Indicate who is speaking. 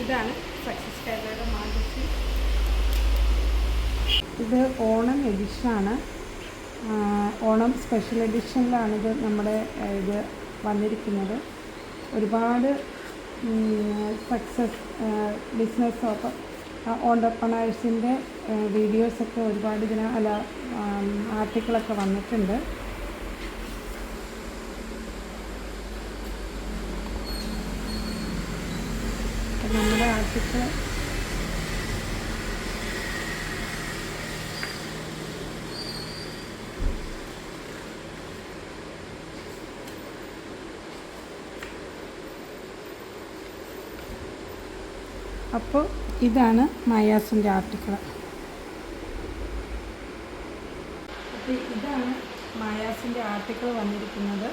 Speaker 1: ഇതാണ് സക്സസ് കേരളയുടെ മാഗസിൻ. ഇത് ഓണം എഡിഷനാണ്. ഓണം സ്പെഷ്യൽ എഡിഷനിലാണിത് നമ്മുടെ ഇത് വന്നിരിക്കുന്നത്. ഒരുപാട് സക്സസ് ബിസിനസ് ഓണ്ടർപ്രണേഴ്സിൻ്റെ വീഡിയോസൊക്കെ ഒരുപാട് ആർട്ടിക്കിളൊക്കെ വന്നിട്ടുണ്ട്. നമ്മുടെ ആർട്ടിക്കിൾ അപ്പോൾ ഇതാണ് മായാസിൻ്റെ ആർട്ടിക്കിൾ. അപ്പോൾ ഇതാണ് മായാസിൻ്റെ ആർട്ടിക്കിൾ വന്നിരിക്കുന്നത്.